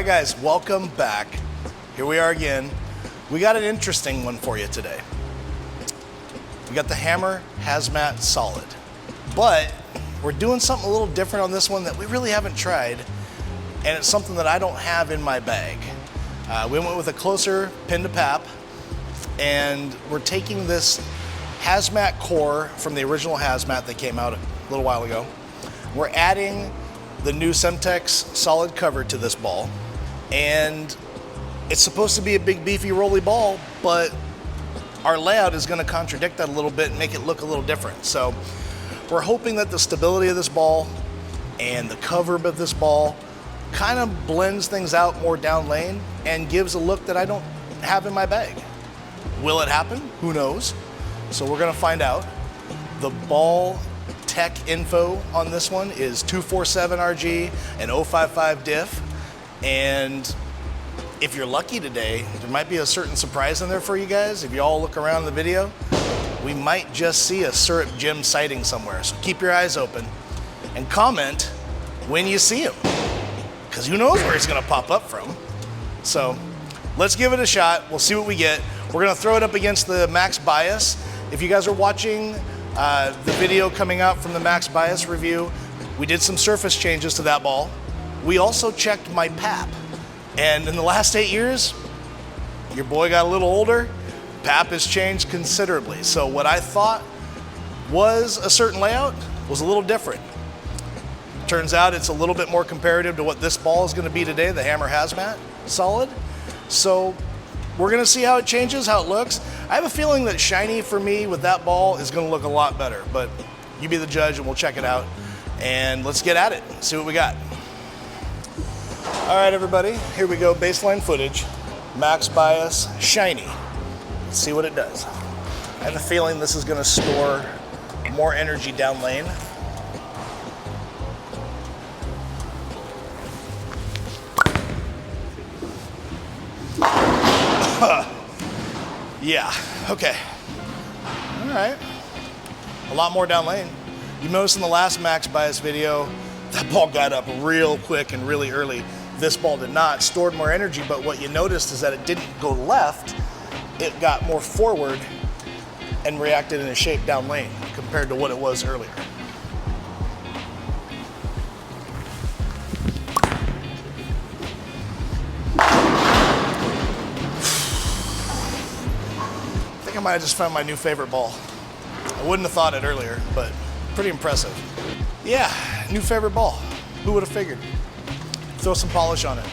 right, guys, welcome back. Here we are again. We got an interesting one for you today. We got the Hammer Hazmat Solid, but we're doing something a little different on this one that we really haven't tried, and it's something that I don't have in my bag. We went with a closer pin to pap, and we're taking this hazmat core from the original hazmat that came out a little while ago. We're adding the new Semtex solid cover to this ball, and it's supposed to be a big beefy rolly ball, but our layout is going to contradict that a little bit and make it look a little different. So we're hoping that the stability of this ball and the cover of this ball kind of blends things out more down lane and gives a look that I don't have in my bag. Will it happen? Who knows? So we're going to find out. The ball tech info on this one is 247 RG and 055 diff, and if you're lucky today, there might be a certain surprise in there for you guys. If you all look around the video, we might just see a Syrup Jim sighting somewhere. So keep your eyes open and comment when you see him, because who knows where he's going to pop up from. So let's give it a shot. We'll see what we get. We're going to throw it up against the max bias. If you guys are watching the video coming out from the max bias review, we did some surface changes to that ball. We also checked my pap, and in the last 8 years, your boy got a little older. Pap has changed considerably. So what I thought was a certain layout was a little different. Turns out it's a little bit more comparative to what this ball is going to be today, the Hammer Hazmat Solid. So we're going to see how it changes, how it looks. I have a feeling that shiny for me with that ball is going to look a lot better, but you be the judge and we'll check it out. And let's get at it, see what we got. All right, everybody, here we go. Baseline footage, max bias, shiny. Let's see what it does. I have a feeling this is going to store more energy down lane. Yeah, okay. All right. A lot more down lane. You noticed in the last max bias video, that ball got up real quick and really early. This ball did not, stored more energy, but what you noticed is that it didn't go left, it got more forward and reacted in a shape down lane compared to what it was earlier. I think I might have just found my new favorite ball. I wouldn't have thought it earlier, but pretty impressive. Yeah, new favorite ball. Who would have figured? Throw some polish on it.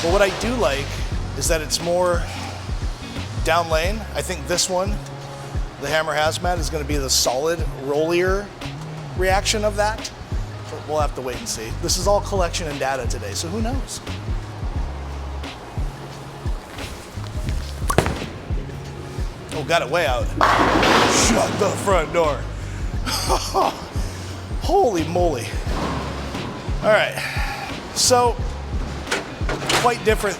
But what I do like is that it's more down lane. I think this one, the Hammer Hazmat, is going to be the solid, rollier reaction of that. But we'll have to wait and see. This is all collection and data today, so who knows? Oh, got it way out. Shut the front door. Holy moly. All right, so quite different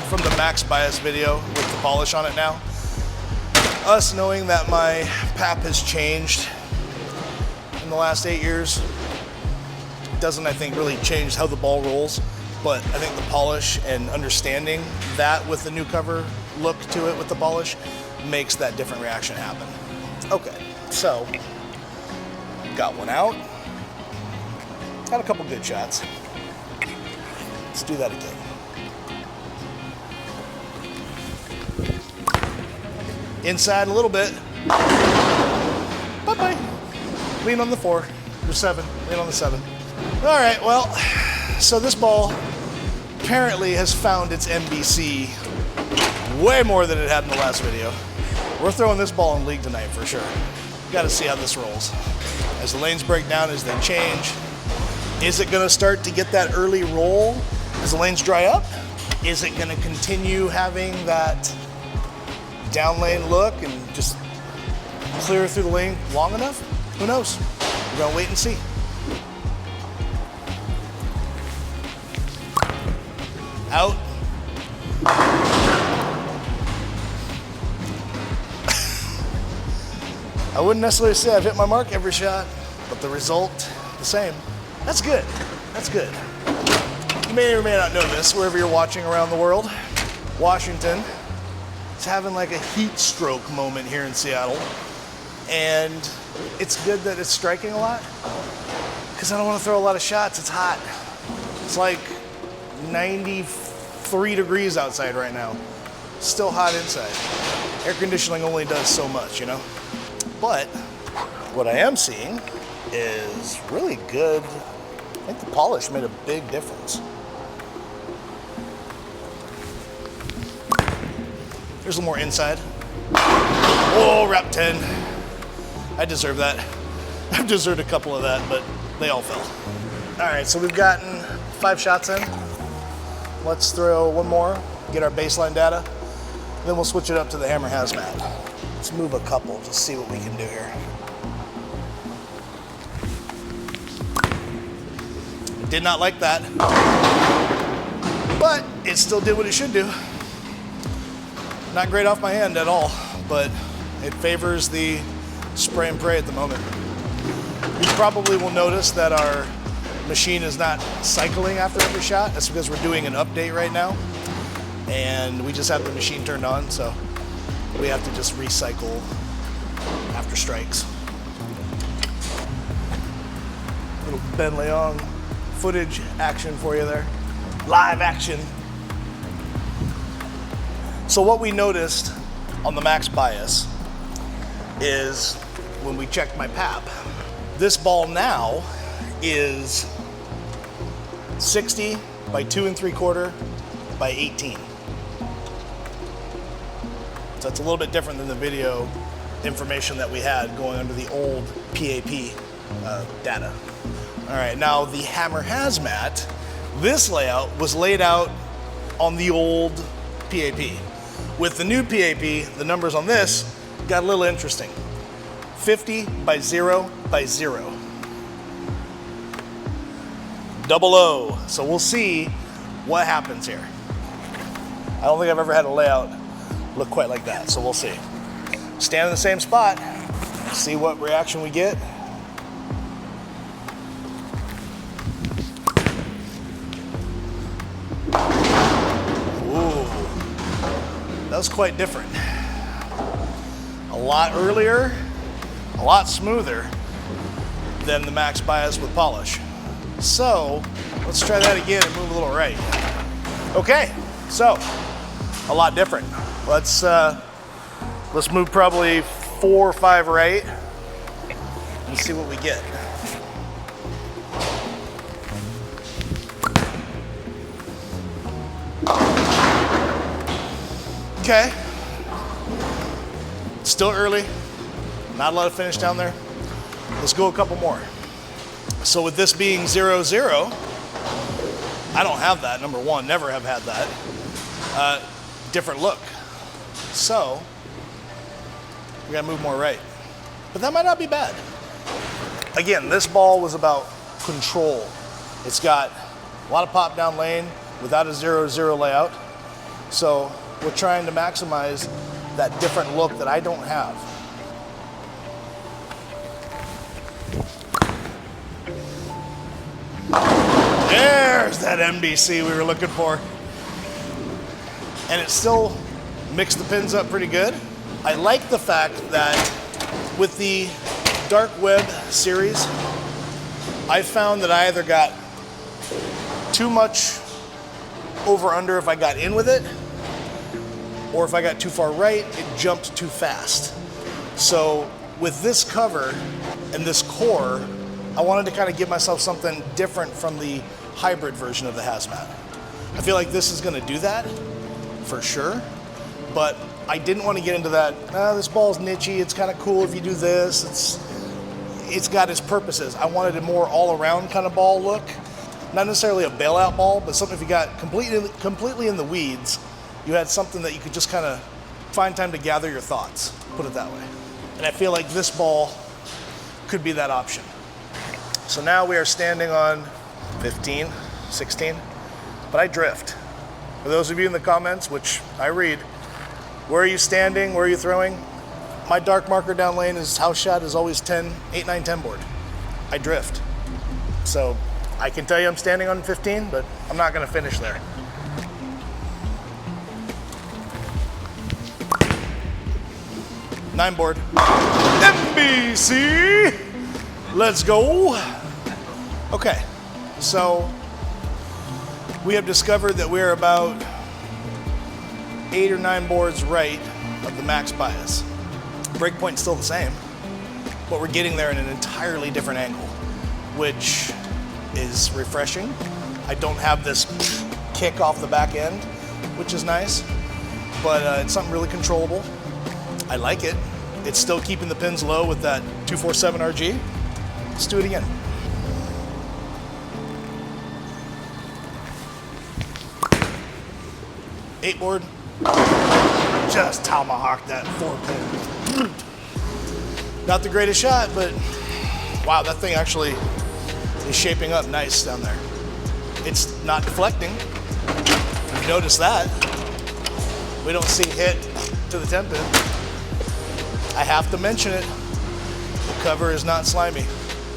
from the max bias video with the polish on it now. Us knowing that my pap has changed in the last 8 years doesn't, I think, really change how the ball rolls, but I think the polish and understanding that with the new cover look to it with the polish makes that different reaction happen. Okay, so got one out. Got a couple good shots. Let's do that again. Inside a little bit. Bye-bye. Lean on the 4. Or 7. Lean on the 7. All right, well, so this ball apparently has found its NBC way more than it had in the last video. We're throwing this ball in league tonight for sure. Got to see how this rolls. As the lanes break down, as they change, is it going to start to get that early roll as the lanes dry up? Is it going to continue having that down lane look and just clear through the lane long enough? Who knows? We're going to wait and see. Out. I wouldn't necessarily say I've hit my mark every shot, but the result, the same. That's good. That's good. You may or may not know this, wherever you're watching around the world, Washington is having like a heat stroke moment here in Seattle. And it's good that it's striking a lot, because I don't want to throw a lot of shots. It's hot. It's like 93 degrees outside right now. Still hot inside. Air conditioning only does so much, you know? But what I am seeing is really good. I think the polish made a big difference. There's a little more inside. Oh, wrap 10. I deserve that. I've deserved a couple of that, but they all fell. All right, so we've gotten 5 shots in. Let's throw one more, get our baseline data. Then we'll switch it up to the Hammer Hazmat. Let's move a couple, just see what we can do here. Did not like that, but it still did what it should do. Not great off my hand at all, but it favors the spray and pray at the moment. You probably will notice that our machine is not cycling after every shot. That's because we're doing an update right now, and we just have the machine turned on, so we have to just recycle after strikes. Little Ben Leong footage action for you there. Live action. So what we noticed on the max bias is when we checked my PAP, this ball now is 60 by 2 3/4 by 18. So it's a little bit different than the video information that we had going under the old PAP data. All right, now the Hammer Hazmat, this layout was laid out on the old PAP. With the new PAP, the numbers on this got a little interesting. 50 by 0 by 0. 00. So we'll see what happens here. I don't think I've ever had a layout look quite like that, so we'll see. Stand in the same spot, see what reaction we get. Ooh, that was quite different. A lot earlier, a lot smoother than the max bias with polish. So let's try that again and move a little right. Okay, so a lot different. Let's move probably 4 or 5 right and see what we get. Okay, still early, not a lot of finish down there. Let's go a couple more. So with this being 0, 0, I don't have that, number one, never have had that. Different look. So, we gotta move more right. But that might not be bad. Again, this ball was about control. It's got a lot of pop down lane without a 0, 0 layout. So we're trying to maximize that different look that I don't have. There's that MBC we were looking for. And it still mixed the pins up pretty good. I like the fact that with the Dark Web series, I found that I either got too much over under if I got in with it, or if I got too far right, it jumped too fast. So with this cover and this core, I wanted to kind of give myself something different from the hybrid version of the Hazmat. I feel like this is gonna do that for sure, but I didn't want to get into that, this ball's nichey, it's kind of cool if you do this, it's got its purposes. I wanted a more all-around kind of ball look. Not necessarily a bailout ball, but something if you got completely in the weeds, you had something that you could just kind of find time to gather your thoughts, put it that way. And I feel like this ball could be that option. So now we are standing on 15, 16, but I drift. For those of you in the comments, which I read, where are you standing? Where are you throwing? My dark marker down lane is house shot is always 10, 8, 9, 10 board. I drift. So I can tell you I'm standing on 15, but I'm not gonna finish there. Nine board. NBC! Let's go. Okay, so we have discovered that we're about 8 or 9 boards right of the max bias. Breakpoint's still the same, but we're getting there in an entirely different angle, which is refreshing. I don't have this kick off the back end, which is nice, but it's something really controllable. I like it. It's still keeping the pins low with that 247 RG. Let's do it again. Eight board. Just tomahawk that 4-pin. Not the greatest shot, but wow, that thing actually is shaping up nice down there. It's not deflecting. You've noticed that. We don't see hit to the 10-pin. I have to mention it. The cover is not slimy.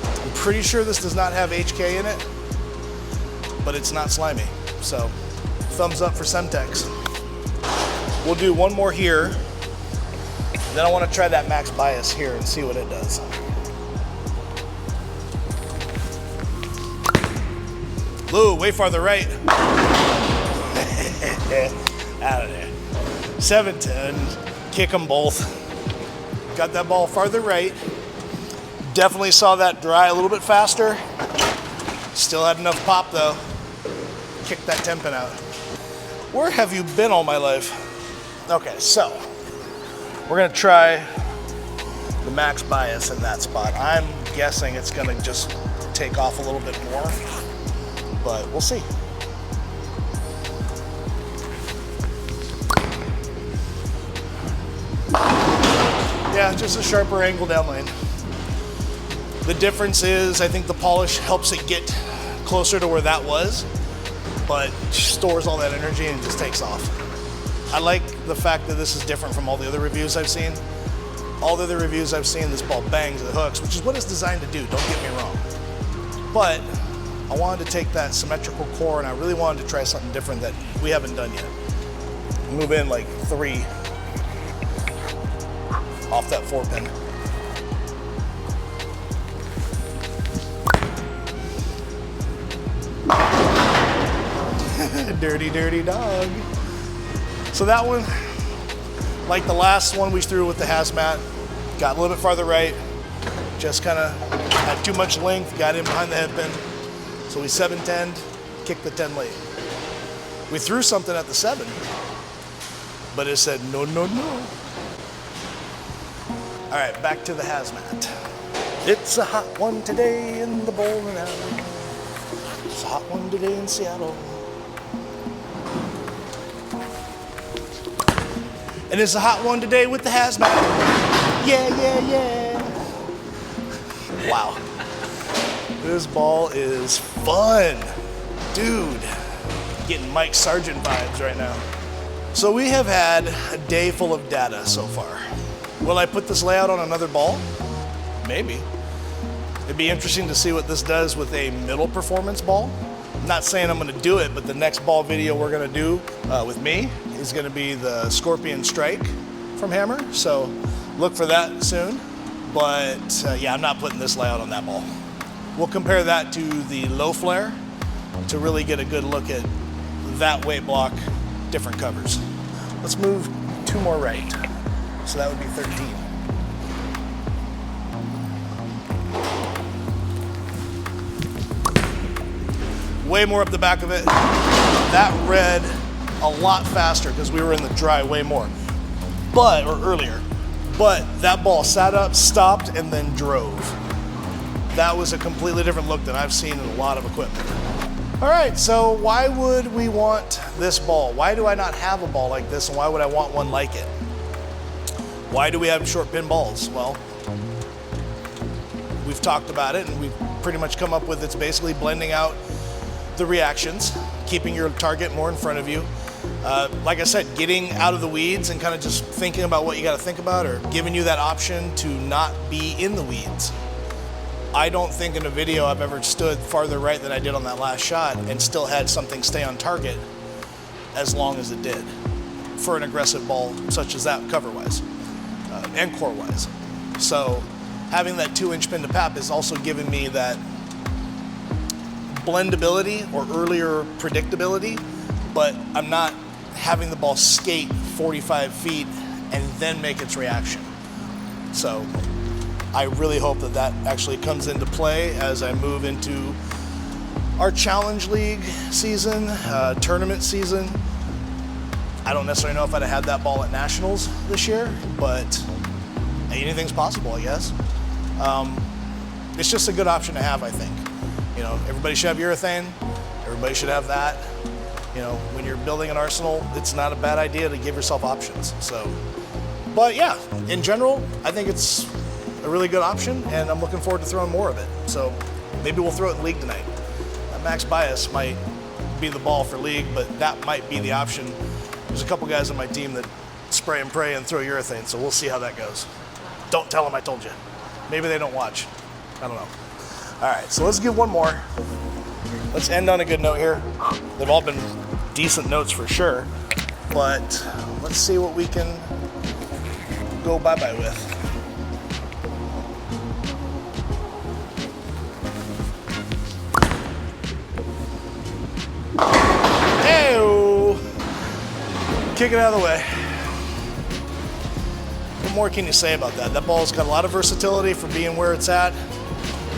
I'm pretty sure this does not have HK in it, but it's not slimy. So, thumbs up for Semtex. We'll do one more here. Then I want to try that max bias here and see what it does. Lou, way farther right. Out of there. 7-10, kick them both. Got that ball farther right. Definitely saw that dry a little bit faster. Still had enough pop though. Kick that 10-pin out. Where have you been all my life? Okay, so we're gonna try the max bias in that spot. I'm guessing it's gonna just take off a little bit more, but we'll see. Yeah, just a sharper angle down lane. The difference is I think the polish helps it get closer to where that was, but stores all that energy and just takes off. I like the fact that this is different from all the other reviews I've seen. All the other reviews I've seen, this ball bangs the hooks, which is what it's designed to do, don't get me wrong. But I wanted to take that symmetrical core and I really wanted to try something different that we haven't done yet. Move in like 3 off that 4-pin. Dirty, dirty dog. So that one, like the last one we threw with the Hazmat, got a little bit farther right, just kind of had too much length, got in behind the headpin. So we 7-10'd, kicked the 10 late. We threw something at the 7, but it said no, no, no. All right, back to the Hazmat. It's a hot one today in the bowling alley. It's a hot one today in Seattle. And it's a hot one today with the Hazmat. Yeah, yeah, yeah. Wow. This ball is fun. Dude, getting Mike Sargent vibes right now. So we have had a day full of data so far. Will I put this layout on another ball? Maybe. It'd be interesting to see what this does with a middle performance ball. I'm not saying I'm gonna do it, but the next ball video we're gonna do with me is gonna be the Scorpion Strike from Hammer. So look for that soon. But yeah, I'm not putting this layout on that ball. We'll compare that to the low flare to really get a good look at that weight block, different covers. Let's move 2 more right. So that would be 13. Way more up the back of it. That read a lot faster because we were in the dry way more, or earlier. But that ball sat up, stopped, and then drove. That was a completely different look than I've seen in a lot of equipment. All right, so why would we want this ball? Why do I not have a ball like this, and why would I want one like it? Why do we have short pin balls? Well, we've talked about it, and we've pretty much come up with it's basically blending out the reactions, keeping your target more in front of you. Like I said, getting out of the weeds and kind of just thinking about what you got to think about, or giving you that option to not be in the weeds. I don't think in a video I've ever stood farther right than I did on that last shot and still had something stay on target as long as it did for an aggressive ball such as that, cover-wise and core-wise. So having that 2-inch pin to pap is also giving me that blendability or earlier predictability, but I'm not having the ball skate 45 feet and then make its reaction. So I really hope that that actually comes into play as I move into our Challenge League season, tournament season. I don't necessarily know if I'd have had that ball at Nationals this year, but anything's possible, I guess. It's just a good option to have, I think. You know, everybody should have urethane. Everybody should have that. You know, when you're building an arsenal, it's not a bad idea to give yourself options. So, but yeah, in general, I think it's a really good option, and I'm looking forward to throwing more of it. So maybe we'll throw it in League tonight. Max Bias might be the ball for League, but that might be the option. There's a couple guys on my team that spray and pray and throw urethane, so we'll see how that goes. Don't tell them I told you. Maybe they don't watch. I don't know. All right, so let's give one more. Let's end on a good note here. They've all been decent notes for sure, but let's see what we can go bye-bye with. Hey-o! Kick it out of the way. What more can you say about that? That ball's got a lot of versatility for being where it's at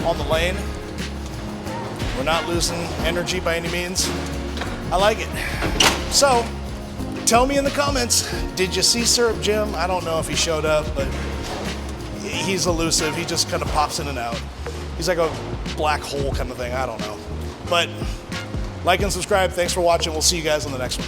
on the lane. We're not losing energy by any means. I like it. So, tell me in the comments, did you see Syrup Jim? I don't know if he showed up, but he's elusive. He just kind of pops in and out. He's like a black hole kind of thing. I don't know. But like and subscribe. Thanks for watching. We'll see you guys on the next one.